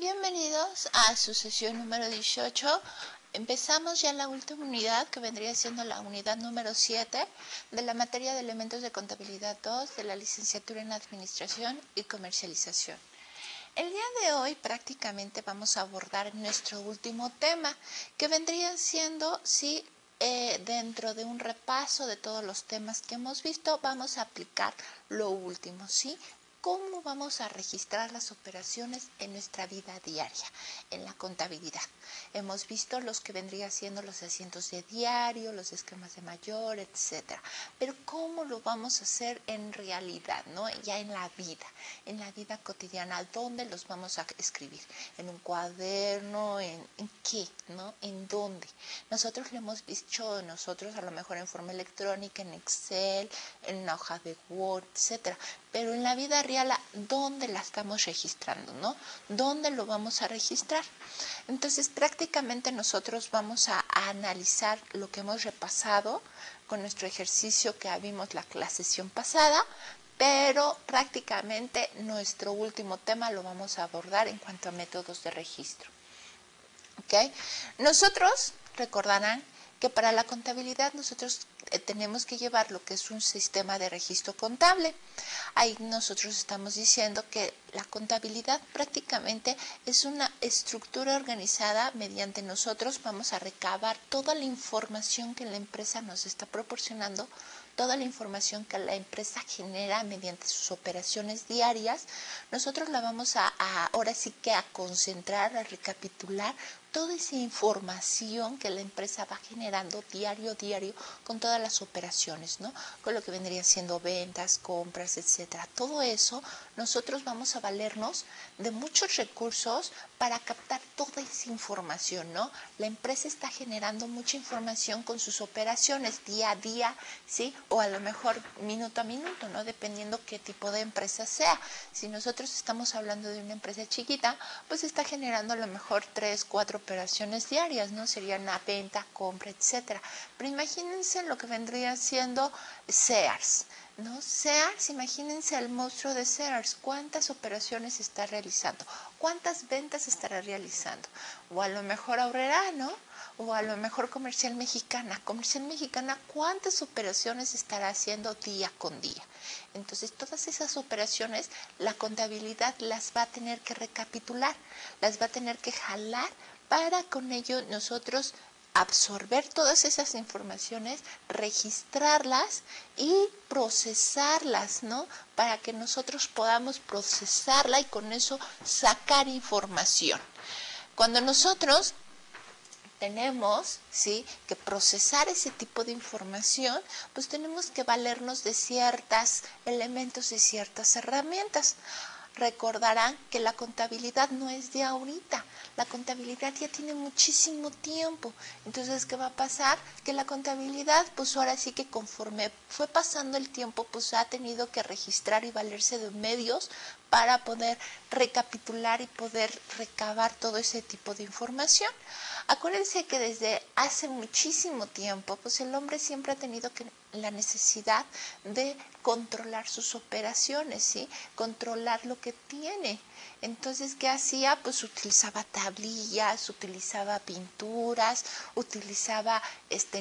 Bienvenidos a su sesión número 18. Empezamos ya la última unidad, que vendría siendo la unidad número 7 de la materia de elementos de contabilidad 2 de la licenciatura en Administración y Comercialización. El día de hoy prácticamente vamos a abordar nuestro último tema, que vendría siendo, dentro de un repaso de todos los temas que hemos visto, vamos a aplicar lo último, ¿sí? ¿Cómo vamos a registrar las operaciones en nuestra vida diaria, en la contabilidad? Hemos visto los que vendrían siendo los asientos de diario, los esquemas de mayor, etcétera. Pero ¿cómo lo vamos a hacer en realidad, ¿no? Ya en la vida cotidiana? ¿Dónde los vamos a escribir? ¿En un cuaderno? ¿En qué? ¿No? ¿En dónde? Nosotros lo hemos visto a lo mejor en forma electrónica, en Excel, en una hoja de Word, etcétera. Pero en la vida real, ¿dónde la estamos registrando, no? ¿Dónde lo vamos a registrar? Entonces, prácticamente nosotros vamos a analizar lo que hemos repasado con nuestro ejercicio que vimos la sesión pasada, pero prácticamente nuestro último tema lo vamos a abordar en cuanto a métodos de registro. ¿Okay? Nosotros recordarán que para la contabilidad nosotros tenemos que llevar lo que es un sistema de registro contable. Ahí nosotros estamos diciendo que la contabilidad prácticamente es una estructura organizada mediante nosotros vamos a recabar toda la información que la empresa nos está proporcionando, toda la información que la empresa genera mediante sus operaciones diarias. Nosotros la vamos ahora sí que a concentrar, a recapitular toda esa información que la empresa va generando diario con todas las operaciones, ¿no? Con lo que vendrían siendo ventas, compras, etcétera. Todo eso nosotros vamos a valernos de muchos recursos para captar toda esa información, ¿no? La empresa está generando mucha información con sus operaciones día a día, ¿sí? O a lo mejor minuto a minuto, ¿no? Dependiendo qué tipo de empresa sea. Si nosotros estamos hablando de una empresa chiquita, pues está generando a lo mejor 3, 4 operaciones diarias, ¿no? Sería una venta, compra, etcétera. Pero imagínense lo que vendría siendo Sears, ¿no? Sears, imagínense el monstruo de Sears, cuántas operaciones está realizando, cuántas ventas estará realizando, o a lo mejor Aurrerá, ¿no? O a lo mejor Comercial Mexicana, cuántas operaciones estará haciendo día con día. Entonces, todas esas operaciones, la contabilidad las va a tener que recapitular, las va a tener que jalar para con ello nosotros absorber todas esas informaciones, registrarlas y procesarlas, ¿no? Para que nosotros podamos procesarla y con eso sacar información. Cuando nosotros tenemos, ¿sí?, que procesar ese tipo de información, pues tenemos que valernos de ciertos elementos y ciertas herramientas. Recordarán que la contabilidad no es de ahorita, la contabilidad ya tiene muchísimo tiempo. Entonces, ¿qué va a pasar? Que la contabilidad, pues ahora sí que conforme fue pasando el tiempo, pues ha tenido que registrar y valerse de medios para poder recapitular y poder recabar todo ese tipo de información. Acuérdense que desde hace muchísimo tiempo, pues el hombre siempre ha tenido la necesidad de controlar sus operaciones, ¿sí? Controlar lo que tiene. Entonces, ¿qué hacía? Pues utilizaba tablillas, utilizaba pinturas, utilizaba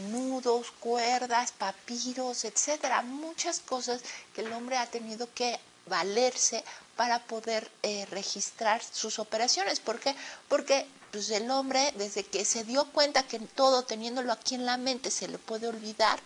nudos, cuerdas, papiros, etcétera. Muchas cosas que el hombre ha tenido que valerse para poder registrar sus operaciones. ¿Por qué? Porque pues el hombre, desde que se dio cuenta que todo teniéndolo aquí en la mente se le puede olvidar,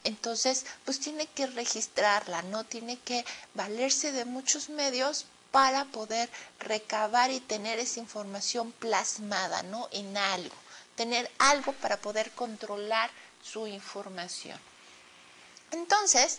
entonces pues tiene que registrarla, ¿no? Tiene que valerse de muchos medios para poder recabar y tener esa información plasmada, ¿no? En algo, tener algo para poder controlar su información. Entonces,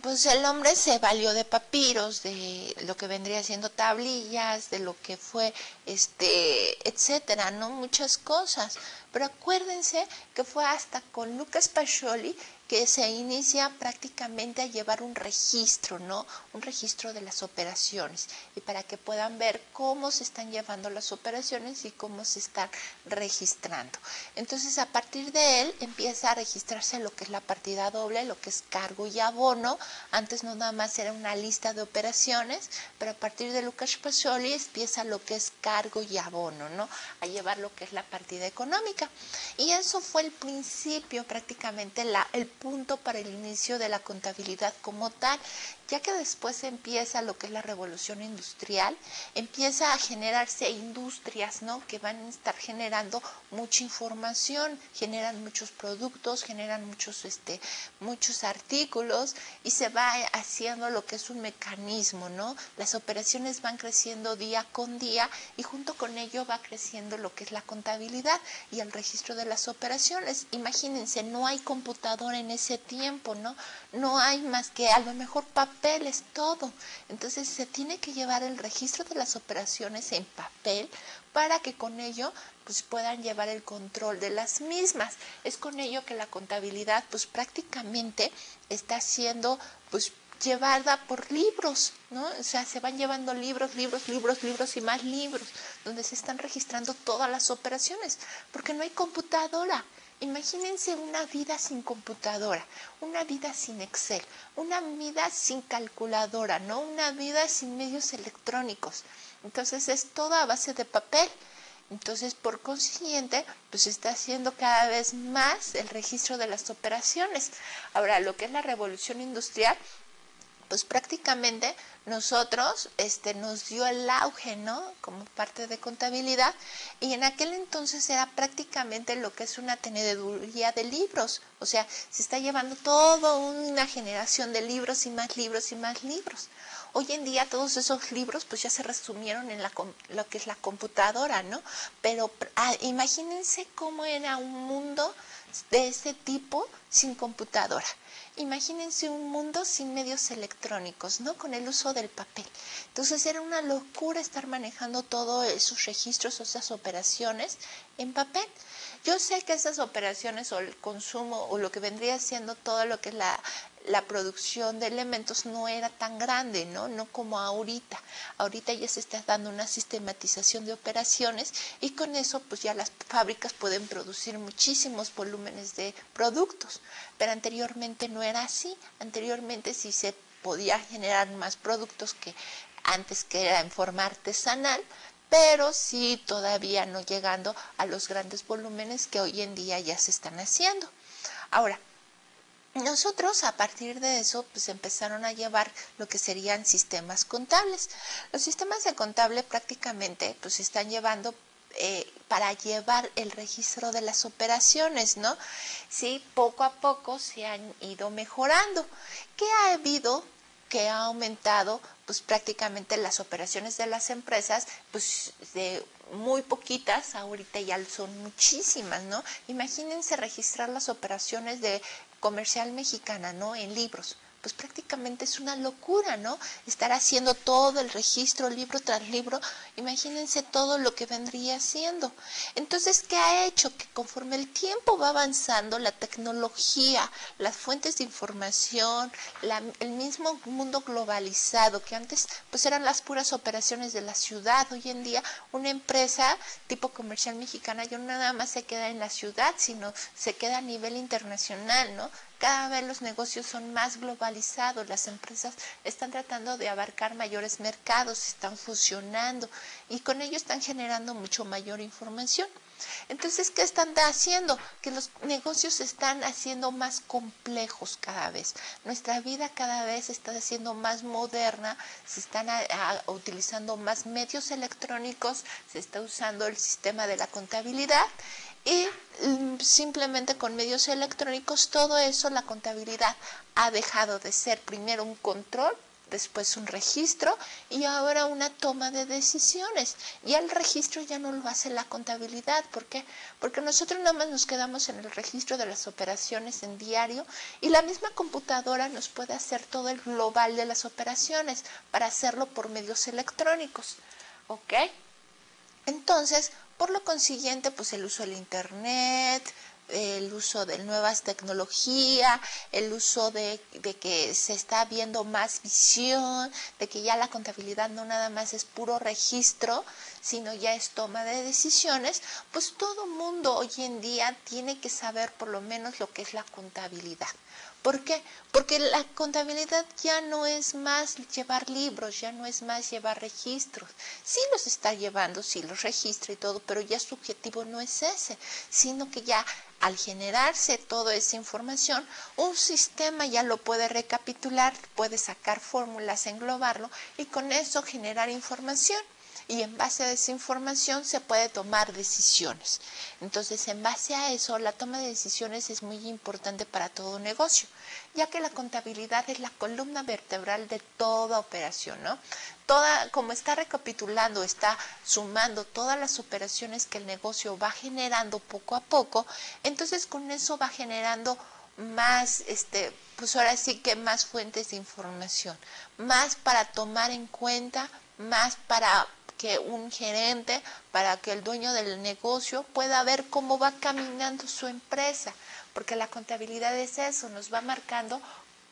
pues el hombre se valió de papiros, de lo que vendría siendo tablillas, de lo que fue, etcétera, ¿no? Muchas cosas. Pero acuérdense que fue hasta con Lucas Pacioli que se inicia prácticamente a llevar un registro, ¿no? Un registro de las operaciones, y para que puedan ver cómo se están llevando las operaciones y cómo se están registrando. Entonces, a partir de él empieza a registrarse lo que es la partida doble, lo que es cargo y abono. Antes no nada más era una lista de operaciones, pero a partir de Lucas Pacioli empieza lo que es cargo y abono, ¿no? A llevar lo que es la partida económica. Y eso fue el principio, prácticamente el punto para el inicio de la contabilidad como tal, ya que después empieza lo que es la revolución industrial, empieza a generarse industrias, ¿no? Que van a estar generando mucha información, generan muchos productos, generan muchos artículos, y se va haciendo lo que es un mecanismo, ¿no? Las operaciones van creciendo día con día, y junto con ello va creciendo lo que es la contabilidad y el registro de las operaciones. Imagínense, no hay computadora en ese tiempo, ¿no? No hay más que a lo mejor papeles, todo. Entonces se tiene que llevar el registro de las operaciones en papel para que con ello pues puedan llevar el control de las mismas. Es con ello que la contabilidad pues prácticamente está siendo pues llevada por libros, ¿no? O sea, se van llevando libros y más libros, donde se están registrando todas las operaciones, porque no hay computadora. Imagínense una vida sin computadora, una vida sin Excel, una vida sin calculadora, ¿no? Una vida sin medios electrónicos. Entonces es todo a base de papel. Entonces, por consiguiente, pues se está haciendo cada vez más el registro de las operaciones. Ahora, lo que es la revolución industrial, pues prácticamente nosotros nos dio el auge, ¿no? Como parte de contabilidad, y en aquel entonces era prácticamente lo que es una teneduría de libros. O sea, se está llevando toda una generación de libros y más libros y más libros. Hoy en día todos esos libros pues ya se resumieron en lo que es la computadora, ¿no? Pero imagínense cómo era un mundo de ese tipo sin computadora. Imagínense un mundo sin medios electrónicos, ¿no? Con el uso del papel. Entonces era una locura estar manejando todos esos registros o esas operaciones en papel. Yo sé que esas operaciones o el consumo o lo que vendría siendo todo lo que es la producción de elementos no era tan grande, ¿no? No como ahorita. Ahorita ya se está dando una sistematización de operaciones, y con eso pues ya las fábricas pueden producir muchísimos volúmenes de productos. Pero anteriormente no era así. Anteriormente sí se podía generar más productos que antes, que era en forma artesanal, pero sí todavía no llegando a los grandes volúmenes que hoy en día ya se están haciendo. Ahora, nosotros a partir de eso pues empezaron a llevar lo que serían sistemas contables. Los sistemas de contable prácticamente pues se están llevando para llevar el registro de las operaciones, ¿no? Sí, poco a poco se han ido mejorando. ¿Qué ha habido? Que ha aumentado pues prácticamente las operaciones de las empresas, pues de muy poquitas, ahorita ya son muchísimas, ¿no? Imagínense registrar las operaciones de Comercial Mexicana, ¿no? En libros. Pues prácticamente es una locura, ¿no? Estar haciendo todo el registro, libro tras libro. Imagínense todo lo que vendría haciendo. Entonces, ¿qué ha hecho? Que conforme el tiempo va avanzando, la tecnología, las fuentes de información, el mismo mundo globalizado, que antes pues eran las puras operaciones de la ciudad. Hoy en día una empresa tipo Comercial Mexicana ya no nada más se queda en la ciudad, sino se queda a nivel internacional, ¿no? Cada vez los negocios son más globalizados, las empresas están tratando de abarcar mayores mercados, están fusionando, y con ello están generando mucho mayor información. Entonces, ¿qué están haciendo? Que los negocios se están haciendo más complejos cada vez. Nuestra vida cada vez está siendo más moderna, se están utilizando más medios electrónicos, se está usando el sistema de la contabilidad, y simplemente con medios electrónicos todo eso, la contabilidad ha dejado de ser primero un control, después un registro, y ahora una toma de decisiones. Ya el registro ya no lo hace la contabilidad. ¿Por qué? Porque nosotros nada más nos quedamos en el registro de las operaciones en diario, y la misma computadora nos puede hacer todo el global de las operaciones para hacerlo por medios electrónicos. ¿Ok? Entonces, por lo consiguiente, pues el uso del internet, el uso de nuevas tecnologías, el uso de que se está viendo más visión, de que ya la contabilidad no nada más es puro registro, sino ya es toma de decisiones, pues todo mundo hoy en día tiene que saber por lo menos lo que es la contabilidad. ¿Por qué? Porque la contabilidad ya no es más llevar libros, ya no es más llevar registros. Sí los está llevando, sí los registra y todo, pero ya su objetivo no es ese, sino que ya al generarse toda esa información, un sistema ya lo puede recapitular, puede sacar fórmulas, englobarlo y con eso generar información. Y en base a esa información se puede tomar decisiones. Entonces, en base a eso, la toma de decisiones es muy importante para todo negocio, ya que la contabilidad es la columna vertebral de toda operación, ¿no? Como está recapitulando, está sumando todas las operaciones que el negocio va generando poco a poco, entonces con eso va generando más, pues ahora sí que más fuentes de información, más para tomar en cuenta, más para que un gerente, para que el dueño del negocio pueda ver cómo va caminando su empresa, porque la contabilidad es eso, nos va marcando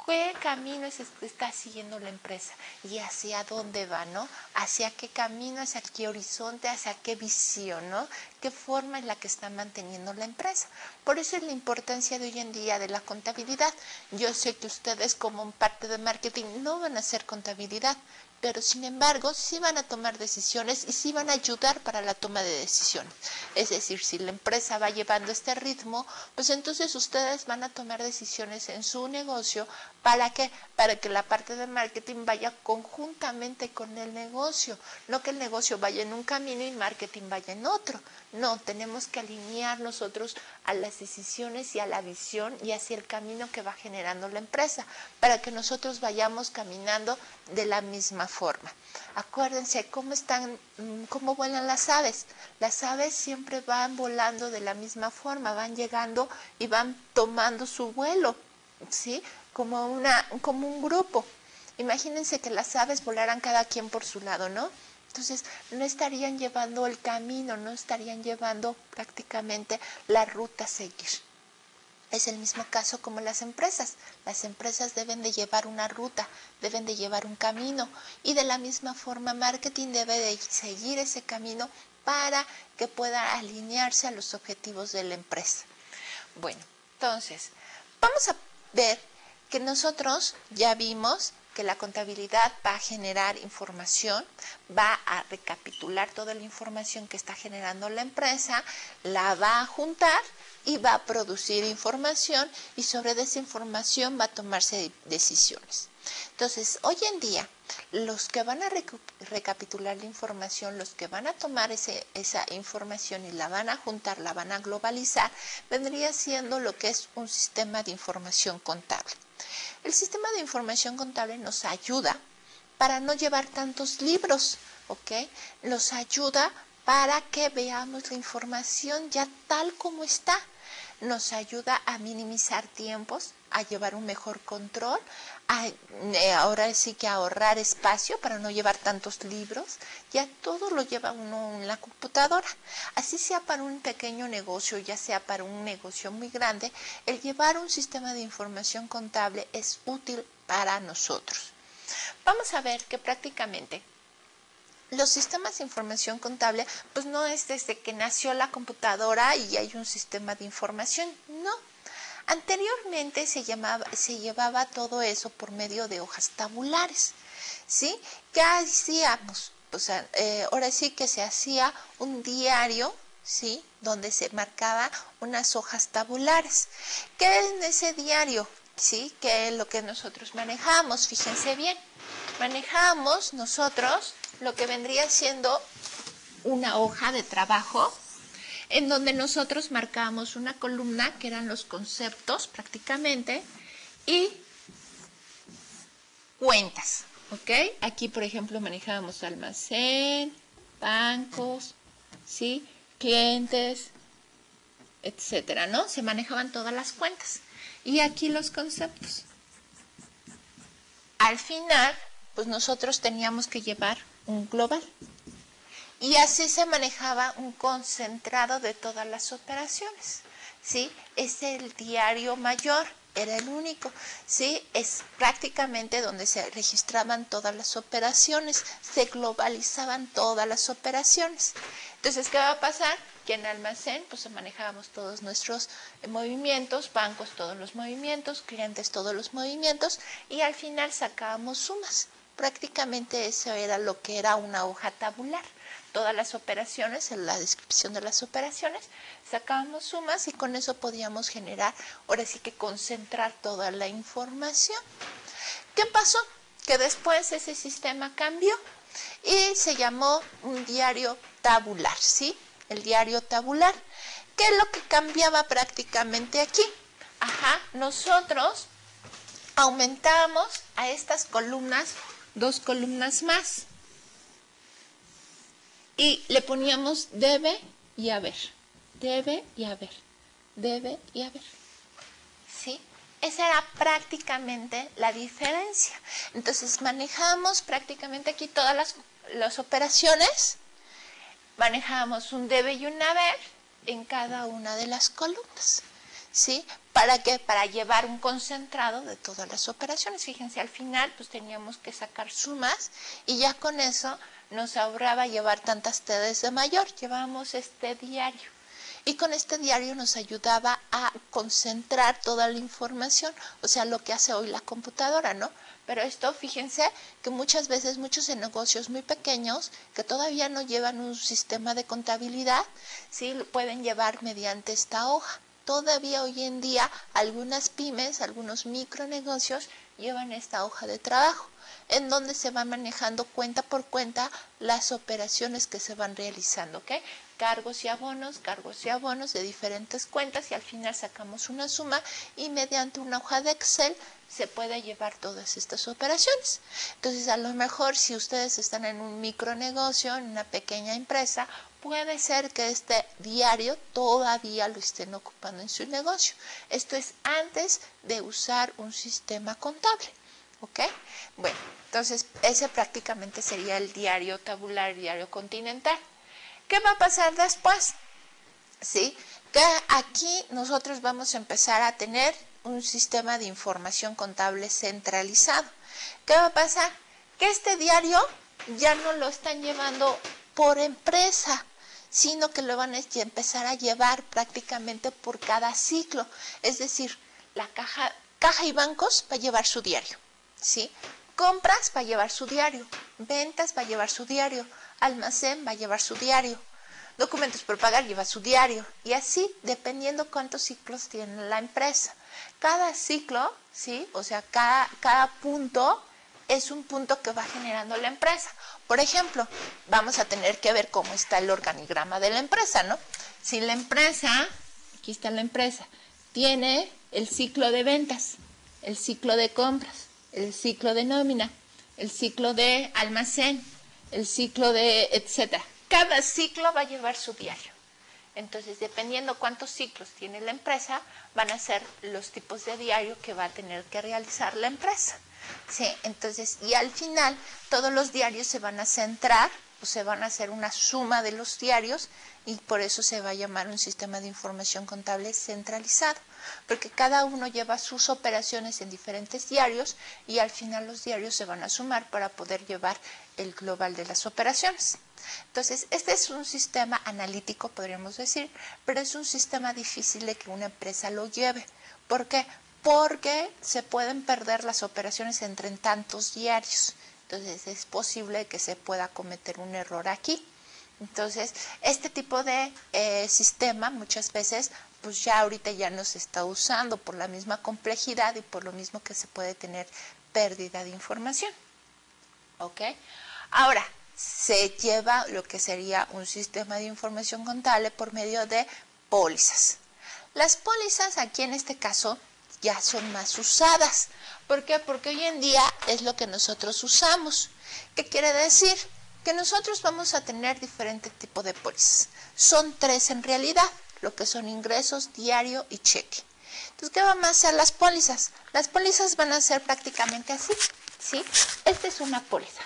qué camino está siguiendo la empresa y hacia dónde va, ¿no? Hacia qué camino, hacia qué horizonte, hacia qué visión, ¿no? Qué forma es la que está manteniendo la empresa. Por eso es la importancia de hoy en día de la contabilidad. Yo sé que ustedes como parte de marketing no van a hacer contabilidad, pero sin embargo sí van a tomar decisiones y sí van a ayudar para la toma de decisiones. Es decir, si la empresa va llevando este ritmo, pues entonces ustedes van a tomar decisiones en su negocio. ¿Para qué? Para que la parte de marketing vaya conjuntamente con el negocio, no que el negocio vaya en un camino y marketing vaya en otro. No, tenemos que alinear nosotros a las decisiones y a la visión y hacia el camino que va generando la empresa, para que nosotros vayamos caminando de la misma forma. Acuérdense cómo vuelan las aves. Las aves siempre van volando de la misma forma, van llegando y van tomando su vuelo, ¿sí? Como un grupo. Imagínense que las aves volaran cada quien por su lado, ¿no? Entonces no estarían llevando el camino, no estarían llevando prácticamente la ruta a seguir. Es el mismo caso como las empresas. Las empresas deben de llevar una ruta, deben de llevar un camino y de la misma forma marketing debe de seguir ese camino para que pueda alinearse a los objetivos de la empresa. Bueno, entonces vamos a ver que nosotros ya vimos que la contabilidad va a generar información, va a recapitular toda la información que está generando la empresa, la va a juntar y va a producir información y sobre esa información va a tomarse decisiones. Entonces, hoy en día, los que van a recapitular la información, los que van a tomar esa información y la van a juntar, la van a globalizar, vendría siendo lo que es un sistema de información contable. El sistema de información contable nos ayuda para no llevar tantos libros, ¿ok? Nos ayuda para que veamos la información ya tal como está. Nos ayuda a minimizar tiempos, a llevar un mejor control, ahora sí que ahorrar espacio para no llevar tantos libros. Ya todo lo lleva uno en la computadora. Así sea para un pequeño negocio, ya sea para un negocio muy grande, el llevar un sistema de información contable es útil para nosotros. Vamos a ver que prácticamente los sistemas de información contable, pues no es desde que nació la computadora y hay un sistema de información, no. Anteriormente se llevaba todo eso por medio de hojas tabulares, ¿sí? ¿Qué hacíamos? Pues ahora sí que se hacía un diario, ¿sí? Donde se marcaba unas hojas tabulares. ¿Qué es en ese diario? ¿Sí? ¿Qué es lo que nosotros manejamos? Fíjense bien, manejamos nosotros lo que vendría siendo una hoja de trabajo en donde nosotros marcábamos una columna que eran los conceptos prácticamente y cuentas, ¿ok? Aquí, por ejemplo, manejábamos almacén, bancos, ¿sí? Clientes, etcétera, ¿no? Se manejaban todas las cuentas. Y aquí los conceptos. Al final, pues nosotros teníamos que llevar un global. Y así se manejaba un concentrado de todas las operaciones, ¿sí? Es el diario mayor, era el único, ¿sí? Es prácticamente donde se registraban todas las operaciones, se globalizaban todas las operaciones. Entonces, ¿qué va a pasar? Que en almacén pues manejábamos todos nuestros movimientos, bancos todos los movimientos, clientes todos los movimientos y al final sacábamos sumas. Prácticamente eso era lo que era una hoja tabular. Todas las operaciones, en la descripción de las operaciones, sacábamos sumas y con eso podíamos generar, ahora sí que concentrar toda la información. ¿Qué pasó? Que después ese sistema cambió y se llamó un diario tabular, ¿sí? El diario tabular. ¿Qué es lo que cambiaba prácticamente aquí? Nosotros aumentamos a estas columnas 2 columnas más y le poníamos debe y haber, debe y haber, debe y haber, ¿sí? Esa era prácticamente la diferencia. Entonces manejamos prácticamente aquí todas las operaciones, manejamos un debe y un haber en cada una de las columnas, ¿sí? ¿Para qué? Para llevar un concentrado de todas las operaciones. Fíjense, al final pues teníamos que sacar sumas y ya con eso nos ahorraba llevar tantas TDs de mayor. Llevábamos este diario y con este diario nos ayudaba a concentrar toda la información, o sea, lo que hace hoy la computadora, ¿no? Pero esto, fíjense que muchas veces muchos negocios muy pequeños que todavía no llevan un sistema de contabilidad, sí, lo pueden llevar mediante esta hoja. Todavía hoy en día algunas pymes, algunos micronegocios llevan esta hoja de trabajo, en donde se van manejando cuenta por cuenta las operaciones que se van realizando, ¿ok? Cargos y abonos de diferentes cuentas y al final sacamos una suma y mediante una hoja de Excel se puede llevar todas estas operaciones. Entonces, a lo mejor si ustedes están en un micronegocio, en una pequeña empresa, puede ser que este diario todavía lo estén ocupando en su negocio. Esto es antes de usar un sistema contable, ¿ok? Bueno, entonces ese prácticamente sería el diario tabular, el diario continental. ¿Qué va a pasar después? ¿Sí? Que aquí nosotros vamos a empezar a tener un sistema de información contable centralizado. ¿Qué va a pasar? Que este diario ya no lo están llevando por empresa, sino que lo van a empezar a llevar prácticamente por cada ciclo. Es decir, la caja y bancos va a llevar su diario, ¿sí? Compras va a llevar su diario, ventas va a llevar su diario, almacén va a llevar su diario, documentos por pagar lleva su diario y así dependiendo cuántos ciclos tiene la empresa. Cada ciclo, ¿sí? O sea, cada punto es un punto que va generando la empresa. Por ejemplo, vamos a tener que ver cómo está el organigrama de la empresa, ¿no? Si la empresa, aquí está la empresa, tiene el ciclo de ventas, el ciclo de compras, el ciclo de nómina, el ciclo de almacén, el ciclo de etcétera. Cada ciclo va a llevar su diario. Entonces, dependiendo cuántos ciclos tiene la empresa, van a ser los tipos de diario que va a tener que realizar la empresa. ¿Sí? Entonces, y al final, todos los diarios se van a centrar, o se van a hacer una suma de los diarios, y por eso se va a llamar un sistema de información contable centralizado, porque cada uno lleva sus operaciones en diferentes diarios, y al final los diarios se van a sumar para poder llevar el global de las operaciones. Entonces, este es un sistema analítico, podríamos decir, pero es un sistema difícil de que una empresa lo lleve. ¿Por qué? Porque se pueden perder las operaciones entre tantos diarios. Entonces, es posible que se pueda cometer un error aquí. Entonces, este tipo de sistema muchas veces, pues ya ahorita ya no se está usando por la misma complejidad y por lo mismo que se puede tener pérdida de información. ¿Ok? Ahora, se lleva lo que sería un sistema de información contable por medio de pólizas. Las pólizas aquí en este caso ya son más usadas. ¿Por qué? Porque hoy en día es lo que nosotros usamos. ¿Qué quiere decir? Que nosotros vamos a tener diferente tipo de pólizas. Son 3 en realidad, lo que son ingresos, diario y cheque. Entonces, ¿qué van a hacer las pólizas? Las pólizas van a ser prácticamente así, ¿sí? Esta es una póliza.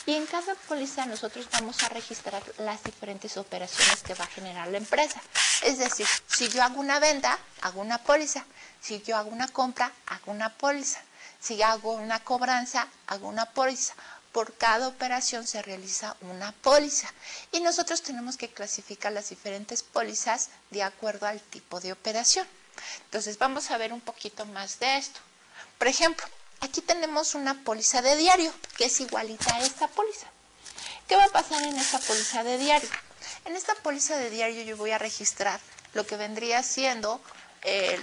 Y en cada póliza nosotros vamos a registrar las diferentes operaciones que va a generar la empresa. Es decir, si yo hago una venta, hago una póliza. Si yo hago una compra, hago una póliza. Si hago una cobranza, hago una póliza. Por cada operación se realiza una póliza. Y nosotros tenemos que clasificar las diferentes pólizas de acuerdo al tipo de operación. Entonces vamos a ver un poquito más de esto. Por ejemplo, aquí tenemos una póliza de diario, que es igualita a esta póliza. ¿Qué va a pasar en esta póliza de diario? En esta póliza de diario yo voy a registrar lo que vendría siendo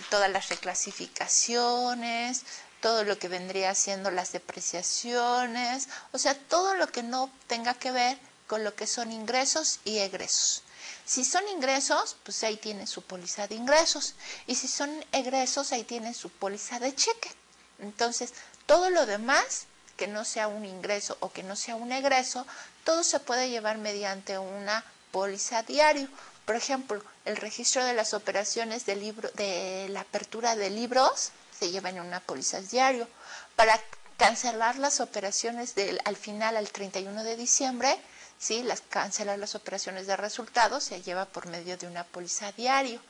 todas las reclasificaciones, todo lo que vendría siendo las depreciaciones, o sea, todo lo que no tenga que ver con lo que son ingresos y egresos. Si son ingresos, pues ahí tiene su póliza de ingresos. Y si son egresos, ahí tiene su póliza de cheque. Entonces, todo lo demás, que no sea un ingreso o que no sea un egreso, todo se puede llevar mediante una póliza diario. Por ejemplo, el registro de las operaciones de la apertura de libros se lleva en una póliza diario. Para cancelar las operaciones al final, al 31 de diciembre, ¿sí? Cancelar las operaciones de resultados se lleva por medio de una póliza diario.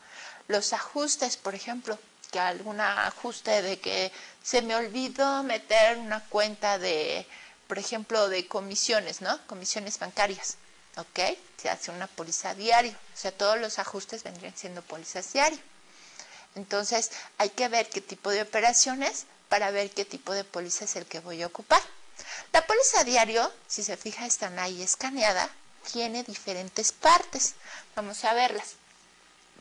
Los ajustes, por ejemplo, que algún ajuste de que se me olvidó meter una cuenta de, por ejemplo, de comisiones, ¿no? Comisiones bancarias. ¿Ok? Se hace una póliza diario. O sea, todos los ajustes vendrían siendo pólizas diario. Entonces, hay que ver qué tipo de operaciones para ver qué tipo de póliza es el que voy a ocupar. La póliza diario, si se fija, está ahí escaneada, tiene diferentes partes. Vamos a verlas.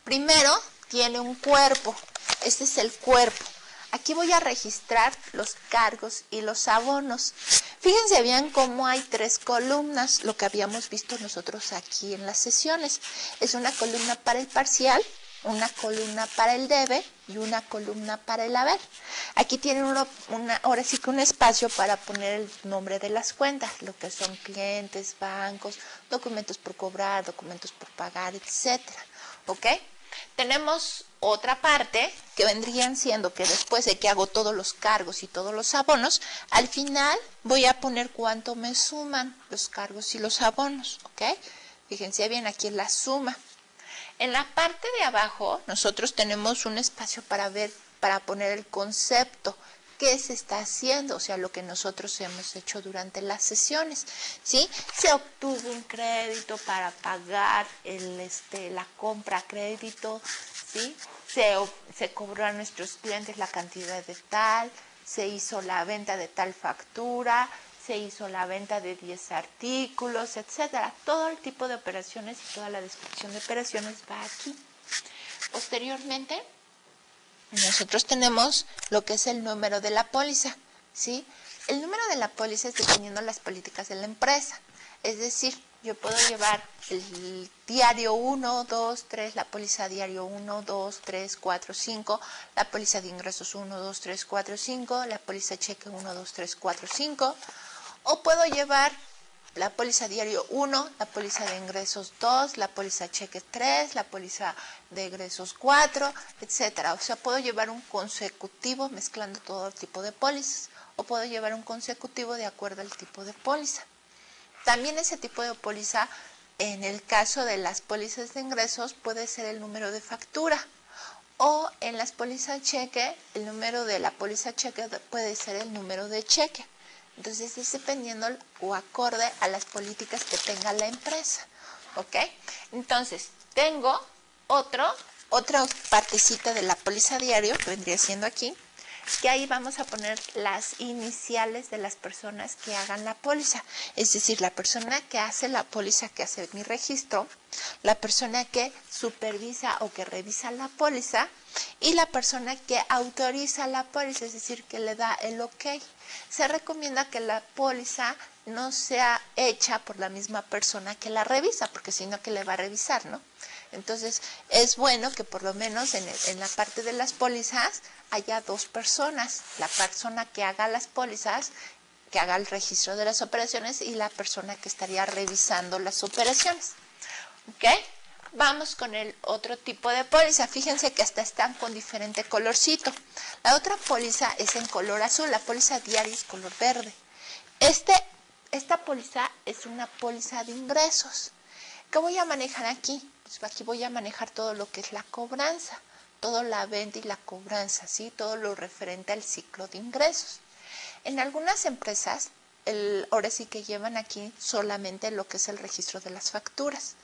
Primero, tiene un cuerpo. Este es el cuerpo. Aquí voy a registrar los cargos y los abonos. Fíjense bien cómo hay 3 columnas, lo que habíamos visto nosotros aquí en las sesiones. Es una columna para el parcial, una columna para el debe y una columna para el haber. Aquí tienen ahora sí que un espacio para poner el nombre de las cuentas, lo que son clientes, bancos, documentos por cobrar, documentos por pagar, etcétera. ¿Ok? Tenemos otra parte que vendrían siendo que después de que hago todos los cargos y todos los abonos, al final voy a poner cuánto me suman los cargos y los abonos, ¿ok? Fíjense bien, aquí es la suma. En la parte de abajo nosotros tenemos un espacio para poner el concepto. ¿Qué se está haciendo? O sea, lo que nosotros hemos hecho durante las sesiones, ¿sí? Se obtuvo un crédito para pagar la compra a crédito, ¿sí? Se cobró a nuestros clientes la cantidad de tal, se hizo la venta de tal factura, se hizo la venta de 10 artículos, etcétera. Todo el tipo de operaciones y toda la descripción de operaciones va aquí. Posteriormente, nosotros tenemos lo que es el número de la póliza, ¿sí? El número de la póliza es dependiendo las políticas de la empresa. Es decir, yo puedo llevar el diario 1, 2, 3, la póliza diario 1, 2, 3, 4, 5, la póliza de ingresos 1, 2, 3, 4, 5, la póliza cheque 1, 2, 3, 4, 5. O puedo llevar la póliza diario 1, la póliza de ingresos 2, la póliza cheque 3, la póliza de egresos 4, etcétera. O sea, puedo llevar un consecutivo mezclando todo el tipo de pólizas, o puedo llevar un consecutivo de acuerdo al tipo de póliza. También ese tipo de póliza, en el caso de las pólizas de ingresos, puede ser el número de factura. O en las pólizas cheque, el número de la póliza cheque puede ser el número de cheque. Entonces es dependiendo o acorde a las políticas que tenga la empresa, ¿ok? Entonces tengo otra partecita de la póliza diario que vendría siendo aquí, que ahí vamos a poner las iniciales de las personas que hagan la póliza. Es decir, la persona que hace la póliza, que hace mi registro, la persona que supervisa o que revisa la póliza y la persona que autoriza la póliza, es decir, que le da el ok. Se recomienda que la póliza no sea hecha por la misma persona que la revisa, porque si no, que le va a revisar, ¿no? Entonces, es bueno que por lo menos en la parte de las pólizas haya 2 personas, la persona que haga las pólizas, que haga el registro de las operaciones y la persona que estaría revisando las operaciones. ¿Ok? Vamos con el otro tipo de póliza. Fíjense que hasta están con diferente colorcito. La otra póliza es en color azul, la póliza diaria es color verde. Esta póliza es una póliza de ingresos. ¿Qué voy a manejar aquí? Pues aquí voy a manejar todo lo que es la cobranza, toda la venta y la cobranza, ¿sí? Todo lo referente al ciclo de ingresos. En algunas empresas, ahora sí que llevan aquí solamente lo que es el registro de las facturas.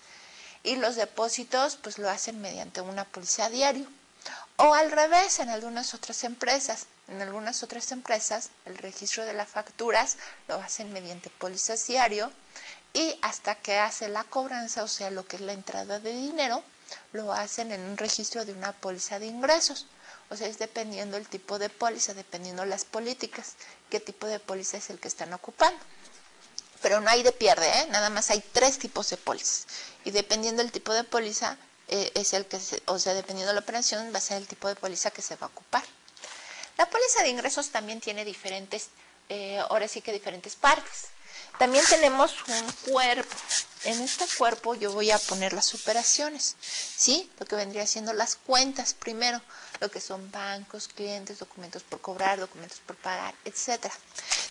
Y los depósitos pues lo hacen mediante una póliza a diario. O al revés, en algunas otras empresas. En algunas otras empresas el registro de las facturas lo hacen mediante pólizas diario y hasta que hace la cobranza, o sea, lo que es la entrada de dinero, lo hacen en un registro de una póliza de ingresos. O sea, es dependiendo el tipo de póliza, dependiendo las políticas, qué tipo de póliza es el que están ocupando. Pero no hay de pierde, nada más hay 3 tipos de pólizas. Y dependiendo del tipo de póliza, es el que dependiendo de la operación, va a ser el tipo de póliza que se va a ocupar. La póliza de ingresos también tiene diferentes, ahora sí que diferentes partes. También tenemos un cuerpo. En este cuerpo yo voy a poner las operaciones, ¿sí? Lo que vendría siendo las cuentas primero, lo que son bancos, clientes, documentos por cobrar, documentos por pagar, etc.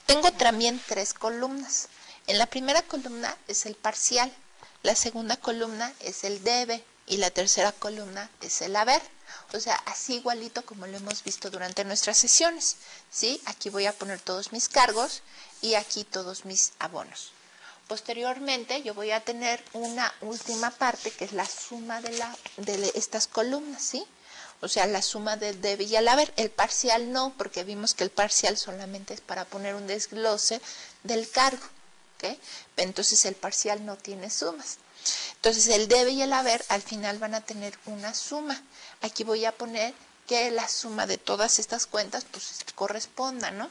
Tengo también 3 columnas. En la primera columna es el parcial, la segunda columna es el debe y la tercera columna es el haber. O sea, así igualito como lo hemos visto durante nuestras sesiones, ¿sí? Aquí voy a poner todos mis cargos y aquí todos mis abonos. Posteriormente yo voy a tener una última parte que es la suma de estas columnas, ¿sí? O sea, la suma del debe y el haber. El parcial no, porque vimos que el parcial solamente es para poner un desglose del cargo, ¿ok? Entonces el parcial no tiene sumas. Entonces el debe y el haber al final van a tener una suma. Aquí voy a poner que la suma de todas estas cuentas pues corresponda, ¿no?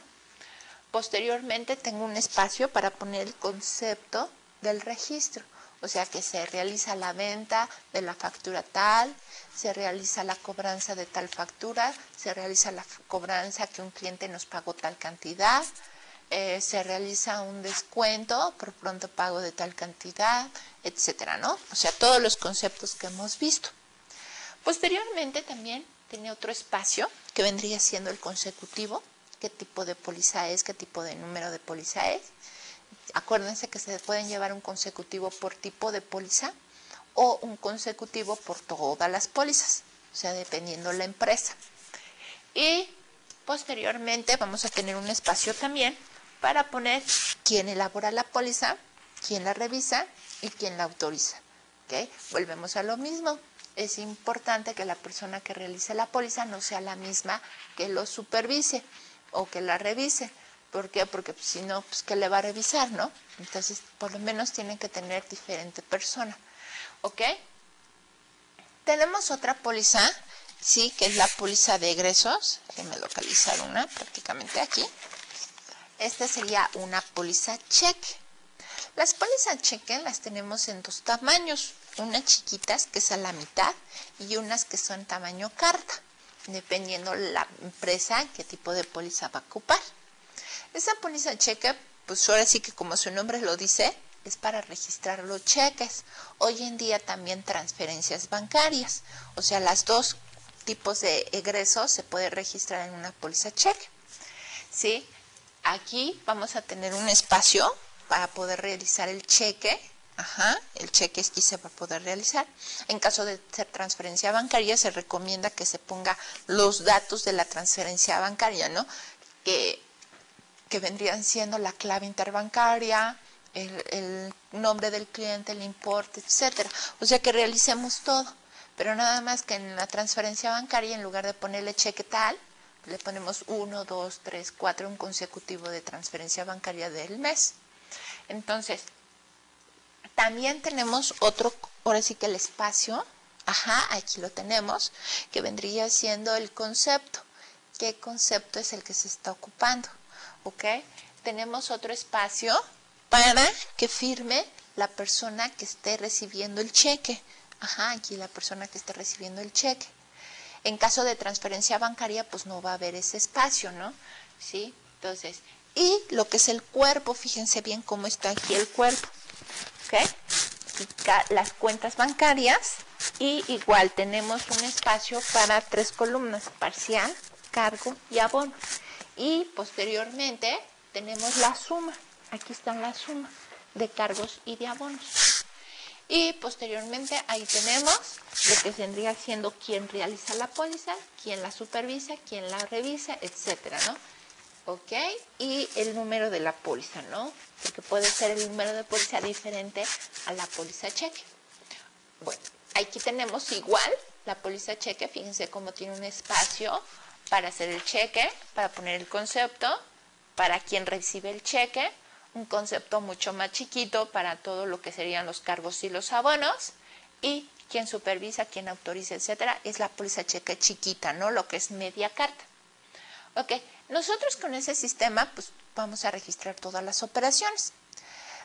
Posteriormente tengo un espacio para poner el concepto del registro, o sea que se realiza la venta de la factura tal, se realiza la cobranza de tal factura, se realiza la cobranza que un cliente nos pagó tal cantidad, se realiza un descuento por pronto pago de tal cantidad, etcétera, ¿no? O sea, todos los conceptos que hemos visto. Posteriormente también tiene otro espacio que vendría siendo el consecutivo, qué tipo de póliza es, qué tipo de número de póliza es. Acuérdense que se pueden llevar un consecutivo por tipo de póliza o un consecutivo por todas las pólizas, o sea, dependiendo la empresa. Y posteriormente vamos a tener un espacio también para poner quién elabora la póliza, quién la revisa y quién la autoriza. ¿Okay? Volvemos a lo mismo. Es importante que la persona que realice la póliza no sea la misma que lo supervise o que la revise. ¿Por qué? Porque si no, pues ¿qué le va a revisar, no? Entonces, por lo menos tienen que tener diferente persona. ¿Ok? Tenemos otra póliza, sí, que es la póliza de egresos. Déjenme localizar una prácticamente aquí. Esta sería una póliza cheque. Las pólizas cheque las tenemos en 2 tamaños, unas chiquitas que es a la mitad y unas que son tamaño carta, dependiendo la empresa qué tipo de póliza va a ocupar. Esa póliza cheque, pues ahora sí que como su nombre lo dice, es para registrar los cheques. Hoy en día también transferencias bancarias, o sea, las 2 tipos de egresos se puede registrar en una póliza cheque. ¿Sí? Aquí vamos a tener un espacio para poder realizar el cheque. El cheque aquí se va a poder realizar. En caso de ser transferencia bancaria, se recomienda que se ponga los datos de la transferencia bancaria, ¿no? Que vendrían siendo la clave interbancaria, el nombre del cliente, el importe, etcétera. O sea que realicemos todo, pero nada más que en la transferencia bancaria, en lugar de ponerle cheque tal, le ponemos 1, 2, 3, 4, un consecutivo de transferencia bancaria del mes. Entonces, también tenemos otro, ahora sí que el espacio, aquí lo tenemos, que vendría siendo el concepto. ¿Qué concepto es el que se está ocupando? ¿Ok? Tenemos otro espacio para que firme la persona que esté recibiendo el cheque. Aquí la persona que esté recibiendo el cheque. En caso de transferencia bancaria, pues no va a haber ese espacio, ¿no? ¿Sí? Entonces, y lo que es el cuerpo, fíjense bien cómo está aquí el cuerpo, ¿ok? Las cuentas bancarias y igual tenemos un espacio para 3 columnas, parcial, cargo y abono. Y posteriormente tenemos la suma, aquí está la suma de cargos y de abonos. Y posteriormente ahí tenemos lo que vendría siendo quién realiza la póliza, quién la supervisa, quién la revisa, etcétera, ¿no? ¿Ok? Y el número de la póliza, ¿no? Porque puede ser el número de póliza diferente a la póliza cheque. Bueno, aquí tenemos igual la póliza cheque. Fíjense cómo tiene un espacio para hacer el cheque, para poner el concepto, para quien recibe el cheque, un concepto mucho más chiquito para todo lo que serían los cargos y los abonos, y quien supervisa, quien autoriza, etcétera, es la póliza cheque chiquita, ¿no? Lo que es media carta. Ok, nosotros con ese sistema pues vamos a registrar todas las operaciones.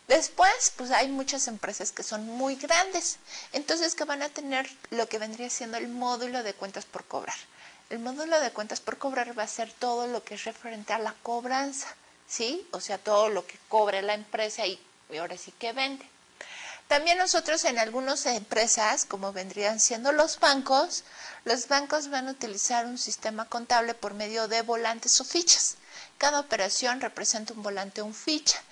Después, pues hay muchas empresas que son muy grandes, entonces que van a tener lo que vendría siendo el módulo de cuentas por cobrar. El módulo de cuentas por cobrar va a ser todo lo que es referente a la cobranza, ¿sí? O sea, todo lo que cobre la empresa y ahora sí que vende. También nosotros en algunas empresas, como vendrían siendo los bancos van a utilizar un sistema contable por medio de volantes o fichas. Cada operación representa un volante o un ficha,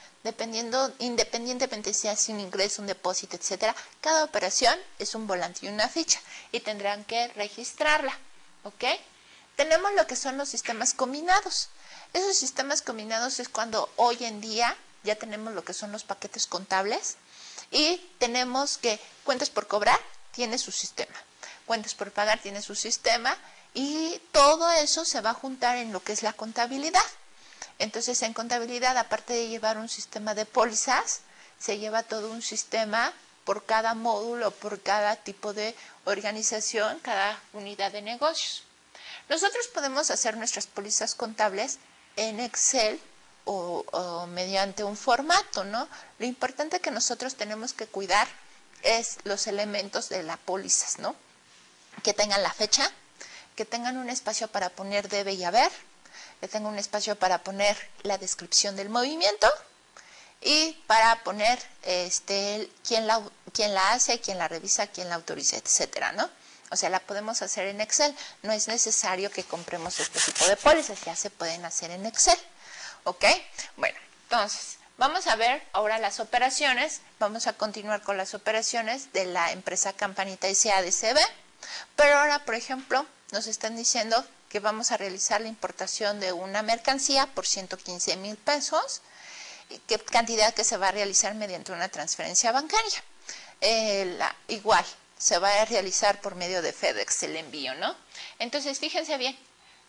independientemente si hace un ingreso, un depósito, etcétera. Cada operación es un volante y una ficha y tendrán que registrarla, ¿ok? Tenemos lo que son los sistemas combinados. Esos sistemas combinados es cuando hoy en día ya tenemos lo que son los paquetes contables y tenemos que cuentas por cobrar tiene su sistema, cuentas por pagar tiene su sistema y todo eso se va a juntar en lo que es la contabilidad. Entonces en contabilidad, aparte de llevar un sistema de pólizas, se lleva todo un sistema por cada módulo, por cada tipo de organización, cada unidad de negocios. Nosotros podemos hacer nuestras pólizas contables en Excel o mediante un formato, ¿no? Lo importante que nosotros tenemos que cuidar es los elementos de las pólizas, ¿no? Que tengan la fecha, que tengan un espacio para poner debe y haber, que tengan un espacio para poner la descripción del movimiento y para poner quién la hace, quién la revisa, quién la autoriza, etcétera, ¿no? O sea, la podemos hacer en Excel. No es necesario que compremos este tipo de pólizas, ya se pueden hacer en Excel. ¿Ok? Bueno, entonces, vamos a ver ahora las operaciones. Vamos a continuar con las operaciones de la empresa Campanita S.A.D.C.B. Pero ahora, por ejemplo, nos están diciendo que vamos a realizar la importación de una mercancía por 115,000 pesos. ¿Qué cantidad que se va a realizar mediante una transferencia bancaria? Igual, se va a realizar por medio de FedEx el envío, ¿no? Entonces, fíjense bien,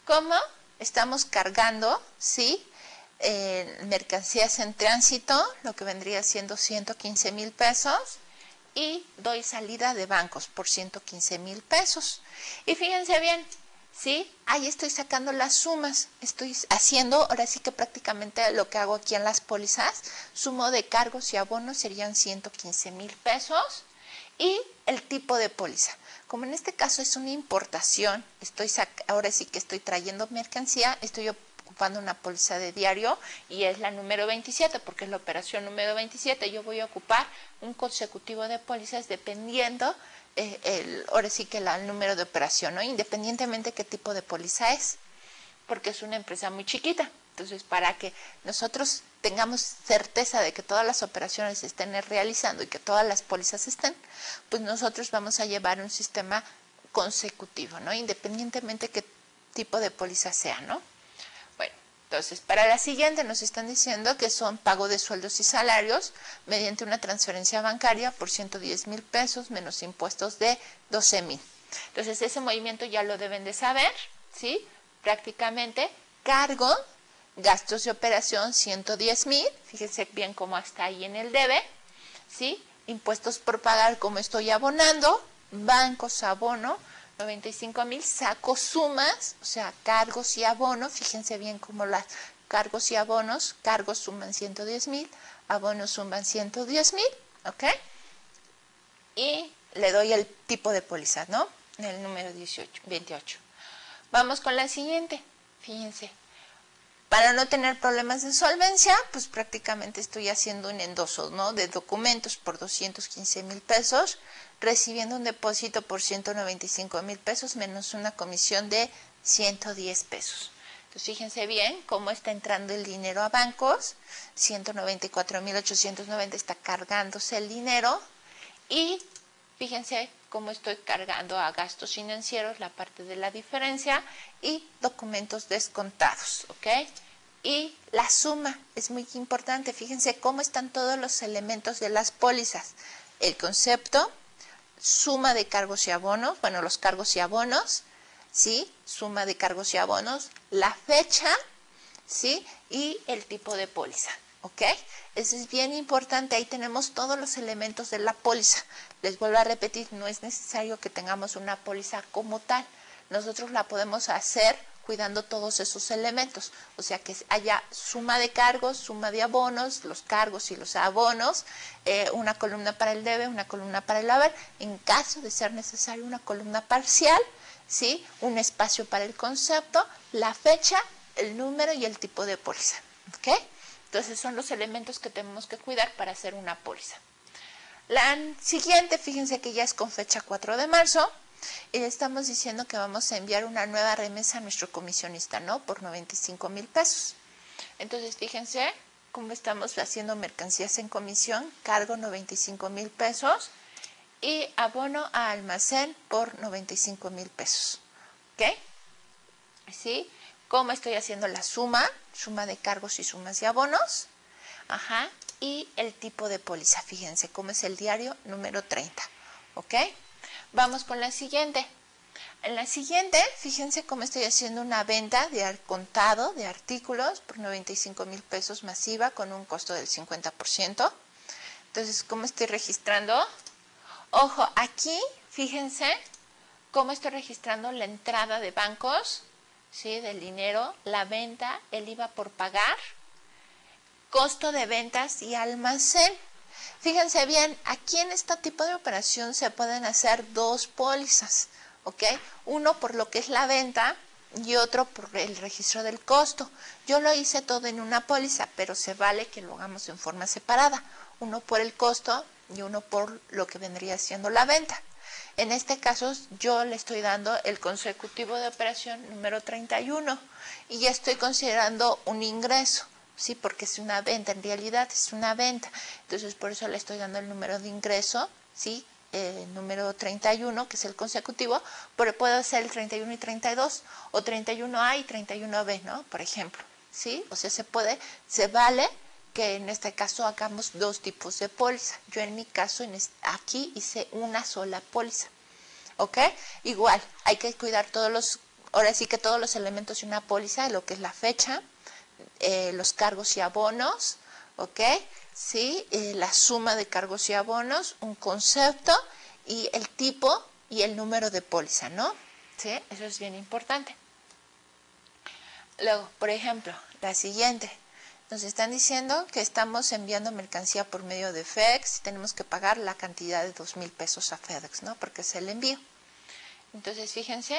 cómo estamos cargando, ¿sí? Mercancías en tránsito, lo que vendría siendo 115,000 pesos, y doy salida de bancos por 115,000 pesos. Y fíjense bien, ¿sí? Ahí estoy sacando las sumas, estoy haciendo, ahora sí que prácticamente lo que hago aquí en las pólizas, sumo de cargos y abonos serían 115,000 pesos y el tipo de póliza. Como en este caso es una importación, ahora sí que estoy trayendo mercancía, estoy ocupando una póliza de diario y es la número 27 porque es la operación número 27. Yo voy a ocupar un consecutivo de pólizas dependiendo ahora sí que el número de operación, ¿no? Independientemente qué tipo de póliza es, porque es una empresa muy chiquita. Entonces, para que nosotros tengamos certeza de que todas las operaciones se estén realizando y que todas las pólizas estén, pues nosotros vamos a llevar un sistema consecutivo, ¿no? Independientemente qué tipo de póliza sea, ¿no? Bueno, entonces, para la siguiente nos están diciendo que son pago de sueldos y salarios mediante una transferencia bancaria por 110,000 pesos menos impuestos de 12,000. Entonces, ese movimiento ya lo deben de saber, ¿sí? Prácticamente, cargo, gastos de operación 110,000, fíjense bien cómo está ahí en el debe, ¿sí? Impuestos por pagar como estoy abonando, bancos, abono, 95,000, saco sumas, o sea, cargos y abonos, fíjense bien cómo las cargos y abonos, cargos suman 110,000, abonos suman 110,000, ¿ok? Y le doy el tipo de póliza, ¿no? El número 28. Vamos con la siguiente, fíjense. Para no tener problemas de solvencia, pues prácticamente estoy haciendo un endoso, ¿no? De documentos por 215,000 pesos, recibiendo un depósito por 195,000 pesos menos una comisión de 110 pesos. Entonces fíjense bien cómo está entrando el dinero a bancos, 194,890 está cargándose el dinero Y fíjense cómo estoy cargando a gastos financieros, la parte de la diferencia y documentos descontados, ¿ok? Y la suma es muy importante. Fíjense cómo están todos los elementos de las pólizas. El concepto, suma de cargos y abonos, bueno, los cargos y abonos, ¿sí? Suma de cargos y abonos, la fecha, ¿sí? Y el tipo de póliza, ¿ok? Eso es bien importante. Ahí tenemos todos los elementos de la póliza. Les vuelvo a repetir, no es necesario que tengamos una póliza como tal. Nosotros la podemos hacer cuidando todos esos elementos. O sea, que haya suma de cargos, suma de abonos, los cargos y los abonos, una columna para el debe, una columna para el haber. En caso de ser necesario, una columna parcial, ¿sí? Un espacio para el concepto, la fecha, el número y el tipo de póliza, ¿ok? Entonces son los elementos que tenemos que cuidar para hacer una póliza. La siguiente, fíjense que ya es con fecha 4 de marzo y le estamos diciendo que vamos a enviar una nueva remesa a nuestro comisionista, ¿no? Por 95,000 pesos. Entonces fíjense cómo estamos haciendo mercancías en comisión, cargo 95,000 pesos y abono a almacén por 95,000 pesos, ¿ok? ¿Sí? ¿Cómo estoy haciendo la suma? Suma de cargos y sumas de abonos. Ajá. Y el tipo de póliza. Fíjense cómo es el diario número 30. ¿Ok? Vamos con la siguiente. En la siguiente, fíjense cómo estoy haciendo una venta de al contado de artículos por 95,000 pesos masiva con un costo del 50%. Entonces, ¿cómo estoy registrando? Ojo, aquí, fíjense cómo estoy registrando la entrada de bancos, ¿sí? Del dinero, la venta, el IVA por pagar, costo de ventas y almacén. Fíjense bien, aquí en este tipo de operación se pueden hacer dos pólizas, ¿ok? Uno por lo que es la venta y otro por el registro del costo. Yo lo hice todo en una póliza, pero se vale que lo hagamos en forma separada. Uno por el costo y uno por lo que vendría siendo la venta. En este caso yo le estoy dando el consecutivo de operación número 31 y ya estoy considerando un ingreso, ¿sí? Porque es una venta, en realidad es una venta. Entonces por eso le estoy dando el número de ingreso, ¿sí? Número 31, que es el consecutivo, pero puede ser el 31 y 32 o 31A y 31B, ¿no? Por ejemplo, ¿sí? O sea, se vale que en este caso hagamos dos tipos de póliza. Yo en mi caso aquí hice una sola póliza, ¿ok? Igual, hay que cuidar ahora sí que todos los elementos de una póliza, lo que es la fecha, los cargos y abonos, ¿ok? Sí, la suma de cargos y abonos, un concepto y el tipo y el número de póliza, ¿no? ¿Sí? Eso es bien importante. Luego, por ejemplo, la siguiente. Nos están diciendo que estamos enviando mercancía por medio de FedEx y tenemos que pagar la cantidad de 2,000 pesos a FedEx, ¿no? Porque es el envío. Entonces, fíjense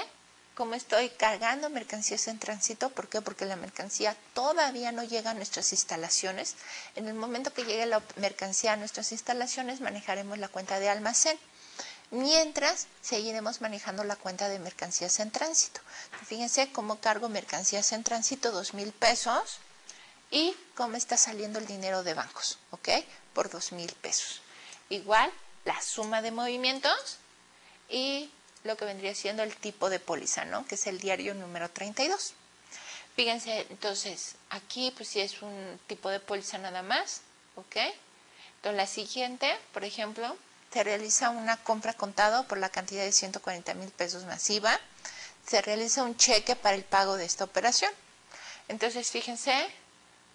cómo estoy cargando mercancías en tránsito. ¿Por qué? Porque la mercancía todavía no llega a nuestras instalaciones. En el momento que llegue la mercancía a nuestras instalaciones, manejaremos la cuenta de almacén. Mientras, seguiremos manejando la cuenta de mercancías en tránsito. Fíjense cómo cargo mercancías en tránsito, 2,000 pesos. Y cómo está saliendo el dinero de bancos, ¿ok? Por 2,000 pesos. Igual, la suma de movimientos y lo que vendría siendo el tipo de póliza, ¿no? Que es el diario número 32. Fíjense, entonces, aquí pues sí es un tipo de póliza nada más, ¿ok? Entonces, la siguiente, por ejemplo, se realiza una compra contado por la cantidad de 140,000 pesos masiva. Se realiza un cheque para el pago de esta operación. Entonces, fíjense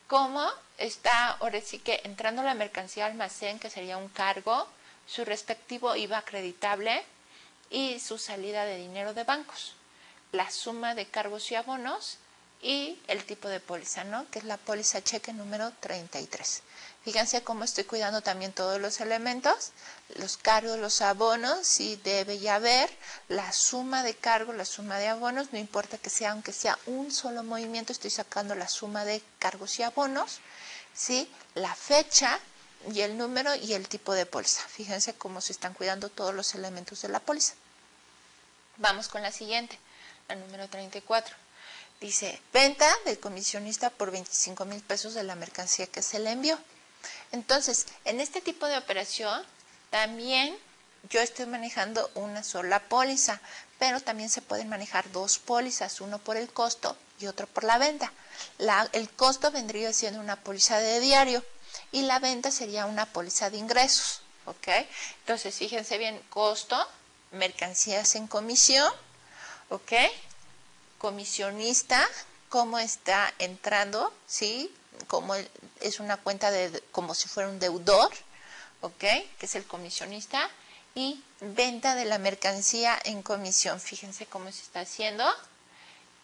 cómo está ahora sí que entrando la mercancía al almacén, que sería un cargo, su respectivo IVA acreditable y su salida de dinero de bancos, la suma de cargos y abonos y el tipo de póliza, ¿no? Que es la póliza cheque número 33. Fíjense cómo estoy cuidando también todos los elementos, los cargos, los abonos, si debe ya haber, la suma de cargos, la suma de abonos, no importa que sea, aunque sea un solo movimiento, estoy sacando la suma de cargos y abonos, ¿sí? La fecha y el número y el tipo de póliza. Fíjense cómo se están cuidando todos los elementos de la póliza. Vamos con la siguiente, la número 34. Dice, venta del comisionista por 25,000 pesos de la mercancía que se le envió. Entonces, en este tipo de operación, También yo estoy manejando una sola póliza, pero también se pueden manejar dos pólizas, uno por el costo y otro por la venta. El costo vendría siendo una póliza de diario y la venta sería una póliza de ingresos, ¿ok? Entonces, fíjense bien, costo, mercancías en comisión, ¿ok? Comisionista, cómo está entrando, ¿sí? Como es una cuenta como si fuera un deudor, ¿ok? Que es el comisionista. Y venta de la mercancía en comisión. Fíjense cómo se está haciendo.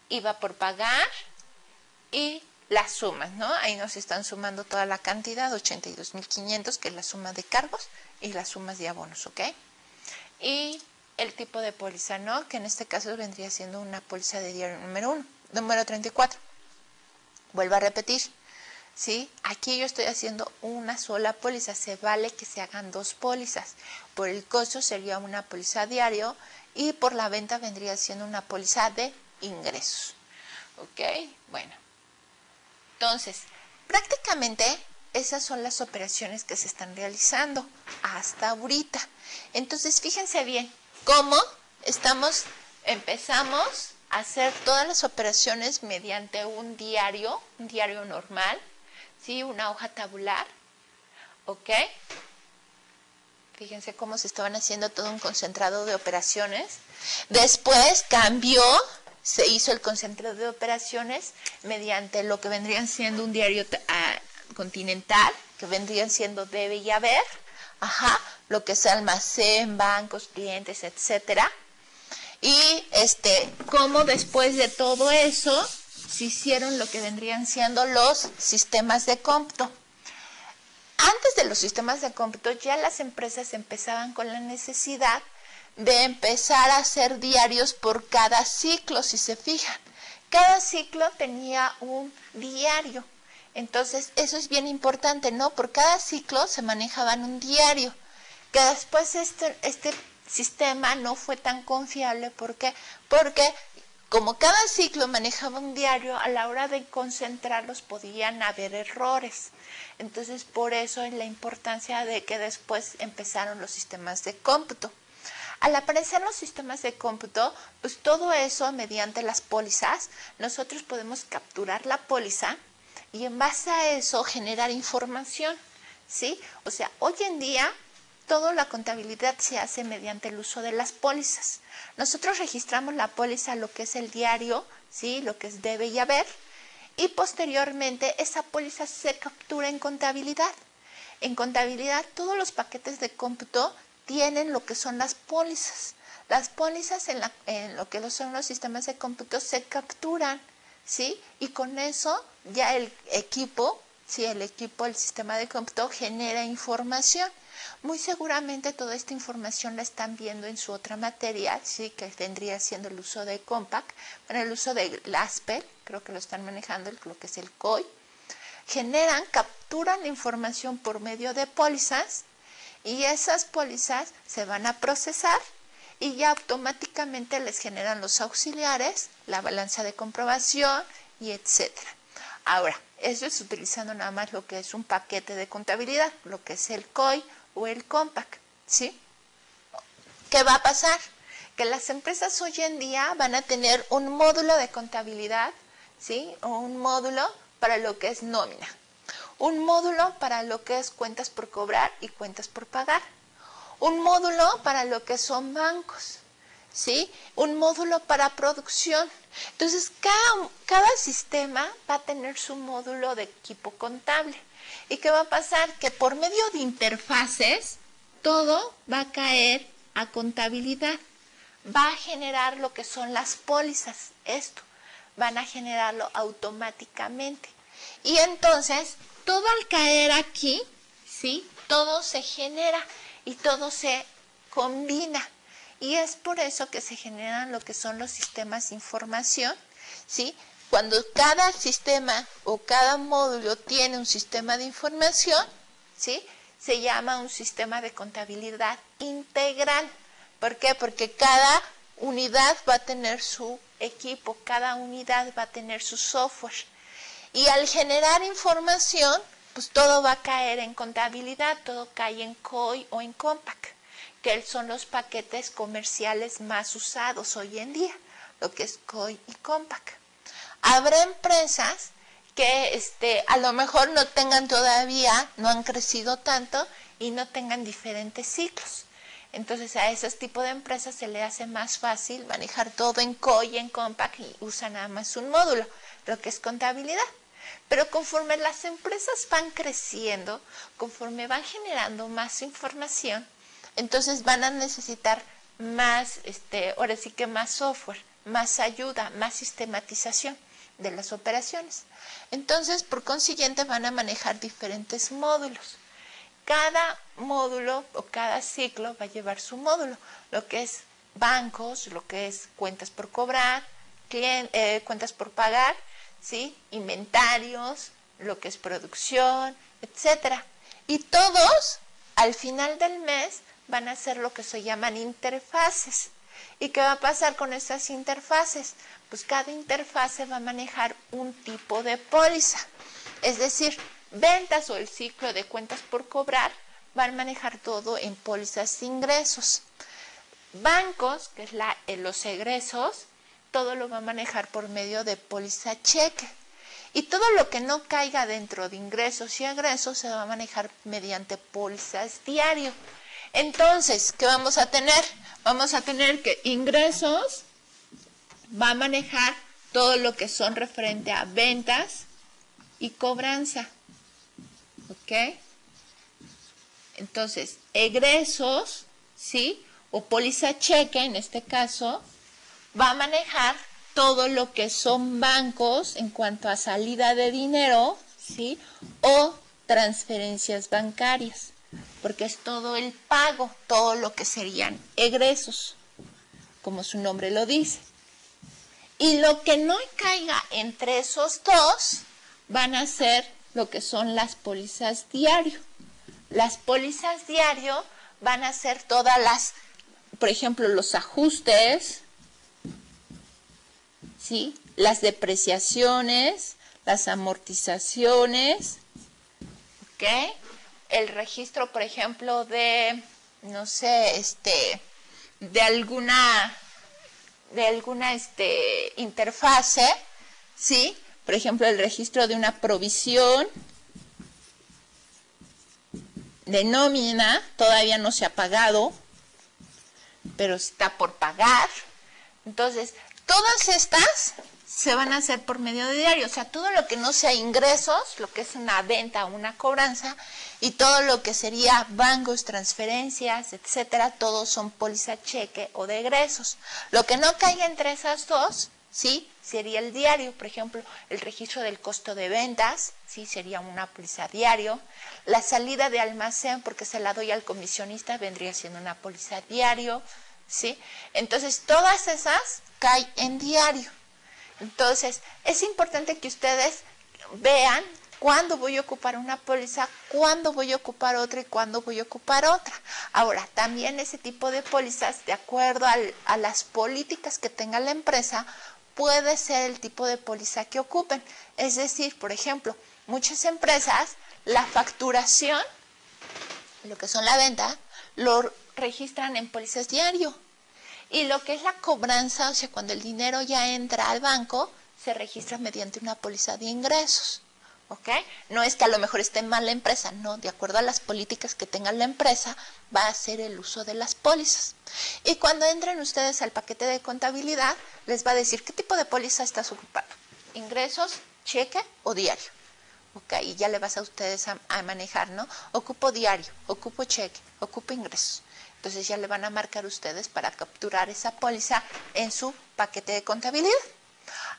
IVA por pagar y las sumas, ¿no? Ahí nos están sumando toda la cantidad, 82.500, que es la suma de cargos y las sumas de abonos, ¿ok? Y el tipo de póliza, ¿no? Que en este caso vendría siendo una póliza de diario número 34. Vuelvo a repetir, ¿sí? Aquí yo estoy haciendo una sola póliza, se vale que se hagan dos pólizas. Por el costo sería una póliza diario y por la venta vendría siendo una póliza de ingresos. ¿Ok? Bueno, entonces, prácticamente esas son las operaciones que se están realizando hasta ahorita. Entonces, fíjense bien cómo empezamos a hacer todas las operaciones mediante un diario normal, ¿sí? Una hoja tabular, ¿ok? Fíjense cómo se estaban haciendo todo un concentrado de operaciones. Después cambió, se hizo el concentrado de operaciones mediante lo que vendrían siendo un diario continental, que vendrían siendo debe y haber, lo que es almacén, bancos, clientes, etcétera. Y cómo después de todo eso se hicieron lo que vendrían siendo los sistemas de cómputo. Antes de los sistemas de cómputo ya las empresas empezaban con la necesidad de empezar a hacer diarios por cada ciclo, si se fijan. Cada ciclo tenía un diario. Entonces, eso es bien importante, ¿no? Por cada ciclo se manejaban un diario. Que después este sistema no fue tan confiable. ¿Por qué? Porque como cada ciclo manejaba un diario, a la hora de concentrarlos podían haber errores. Entonces, por eso es la importancia de que después empezaron los sistemas de cómputo. Al aparecer los sistemas de cómputo, pues todo eso mediante las pólizas, nosotros podemos capturar la póliza y en base a eso generar información, ¿sí? O sea, hoy en día toda la contabilidad se hace mediante el uso de las pólizas. Nosotros registramos la póliza, lo que es el diario, ¿sí? Lo que es debe y haber, y posteriormente esa póliza se captura en contabilidad. En contabilidad todos los paquetes de cómputo tienen lo que son las pólizas. Las pólizas en lo que son los sistemas de cómputo se capturan, ¿sí? Y con eso ya el equipo, ¿sí? El sistema de cómputo genera información. Muy seguramente toda esta información la están viendo en su otra materia, ¿sí? Que vendría siendo el uso de Compact, para el uso de LASPER, creo que lo están manejando, lo que es el COI. Capturan la información por medio de pólizas y esas pólizas se van a procesar y ya automáticamente les generan los auxiliares, la balanza de comprobación y etcétera. Ahora, eso es utilizando nada más lo que es un paquete de contabilidad, lo que es el COI o el Compact, ¿sí? ¿Qué va a pasar? Que las empresas hoy en día van a tener un módulo de contabilidad, ¿sí? O un módulo para lo que es nómina. Un módulo para lo que es cuentas por cobrar y cuentas por pagar. Un módulo para lo que son bancos, ¿sí? Un módulo para producción. Entonces, cada sistema va a tener su módulo de equipo contable. ¿Y qué va a pasar? Que por medio de interfaces, todo va a caer a contabilidad. Va a generar lo que son las pólizas. Esto van a generarlo automáticamente. Y entonces, todo al caer aquí, ¿sí? Todo se genera y todo se combina. Y es por eso que se generan lo que son los sistemas de información, ¿sí? Cuando cada sistema o cada módulo tiene un sistema de información, ¿sí? Se llama un sistema de contabilidad integral. ¿Por qué? Porque cada unidad va a tener su equipo, cada unidad va a tener su software. Y al generar información, pues todo va a caer en contabilidad, todo cae en COI o en Compact, que son los paquetes comerciales más usados hoy en día, lo que es COI y Compact. Habrá empresas que a lo mejor no tengan todavía, no han crecido tanto y no tengan diferentes ciclos. Entonces a ese tipo de empresas se le hace más fácil manejar todo en COI y en Compact y usan nada más un módulo, lo que es contabilidad. Pero conforme las empresas van creciendo, conforme van generando más información, entonces van a necesitar más, ahora sí que más software, más ayuda, más sistematización de las operaciones. Entonces, por consiguiente, van a manejar diferentes módulos. Cada módulo o cada ciclo va a llevar su módulo, lo que es bancos, lo que es cuentas por cobrar, cuentas por pagar, ¿sí? Inventarios, lo que es producción, etcétera. Y todos, al final del mes, van a hacer lo que se llaman interfaces. ¿Y qué va a pasar con estas interfaces? Pues cada interfase va a manejar un tipo de póliza. Es decir, ventas o el ciclo de cuentas por cobrar van a manejar todo en pólizas de ingresos. Bancos, que es los egresos, todo lo va a manejar por medio de póliza cheque. Y todo lo que no caiga dentro de ingresos y egresos se va a manejar mediante pólizas diario. Entonces, ¿qué vamos a tener? Vamos a tener que ingresos va a manejar todo lo que son referente a ventas y cobranza. ¿Ok? Entonces, egresos, ¿sí? O póliza cheque, en este caso, va a manejar todo lo que son bancos en cuanto a salida de dinero, ¿sí? O transferencias bancarias, porque es todo el pago, todo lo que serían egresos, como su nombre lo dice. Y lo que no caiga entre esos dos van a ser lo que son las pólizas diario. Las pólizas diario van a ser todas las, por ejemplo, los ajustes, ¿sí? Las depreciaciones, las amortizaciones, ¿ok? El registro, por ejemplo, de, no sé, de alguna interfase, ¿sí? Por ejemplo, el registro de una provisión de nómina, todavía no se ha pagado, pero está por pagar. Entonces, todas estas se van a hacer por medio de diario, o sea, todo lo que no sea ingresos, lo que es una venta o una cobranza, y todo lo que sería bancos, transferencias, etcétera, todos son póliza cheque o de egresos. Lo que no caiga entre esas dos, ¿sí? Sería el diario, por ejemplo, el registro del costo de ventas, ¿sí? Sería una póliza diario. La salida de almacén, porque se la doy al comisionista, vendría siendo una póliza diario, ¿sí? Entonces, todas esas caen en diario. Entonces, es importante que ustedes vean cuándo voy a ocupar una póliza, cuándo voy a ocupar otra y cuándo voy a ocupar otra. Ahora, también ese tipo de pólizas, de acuerdo a las políticas que tenga la empresa, puede ser el tipo de póliza que ocupen. Es decir, por ejemplo, muchas empresas, la facturación, lo que son la venta, lo registran en pólizas diario. Y lo que es la cobranza, o sea, cuando el dinero ya entra al banco, se registra mediante una póliza de ingresos. ¿Ok? No es que a lo mejor esté mal la empresa, no, de acuerdo a las políticas que tenga la empresa, va a hacer el uso de las pólizas. Y cuando entren ustedes al paquete de contabilidad, les va a decir qué tipo de póliza estás ocupando, ingresos, cheque o diario. ¿Ok? Y ya le vas a ustedes a manejar, ¿no? Ocupo diario, ocupo cheque, ocupo ingresos. Entonces ya le van a marcar ustedes para capturar esa póliza en su paquete de contabilidad.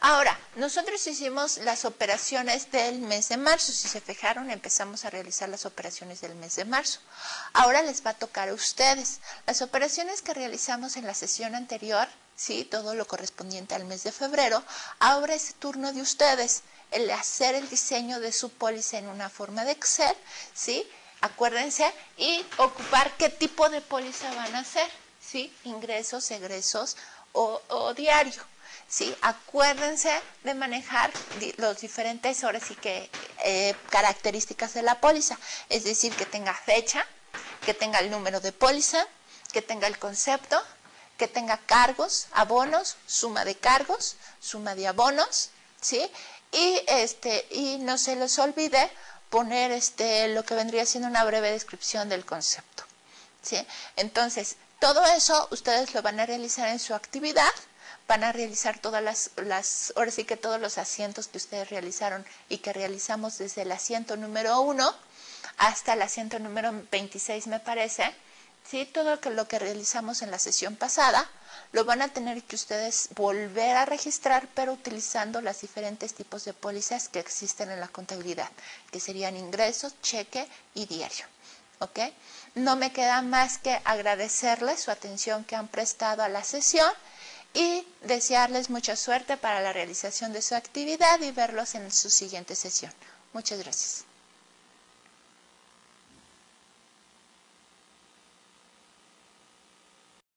Ahora, nosotros hicimos las operaciones del mes de marzo. Si se fijaron, empezamos a realizar las operaciones del mes de marzo. Ahora les va a tocar a ustedes. Las operaciones que realizamos en la sesión anterior, ¿sí? Todo lo correspondiente al mes de febrero, ahora es turno de ustedes el hacer el diseño de su póliza en una forma de Excel, ¿sí? Acuérdense, y ocupar qué tipo de póliza van a hacer, ¿sí? Ingresos, egresos o diario. ¿sí? Acuérdense de manejar los diferentes, ahora sí que, características de la póliza, es decir, que tenga fecha, que tenga el número de póliza, que tenga el concepto, que tenga cargos, abonos, suma de cargos, suma de abonos, ¿sí? Y no se les olvide poner lo que vendría siendo una breve descripción del concepto, ¿sí? Entonces, todo eso ustedes lo van a realizar en su actividad, van a realizar todas ahora sí que todos los asientos que ustedes realizaron y que realizamos desde el asiento número 1 hasta el asiento número 26, me parece, ¿sí? Todo lo que realizamos en la sesión pasada lo van a tener que ustedes volver a registrar, pero utilizando los diferentes tipos de pólizas que existen en la contabilidad, que serían ingresos, cheque y diario. ¿Ok? No me queda más que agradecerles su atención que han prestado a la sesión y desearles mucha suerte para la realización de su actividad y verlos en su siguiente sesión. Muchas gracias.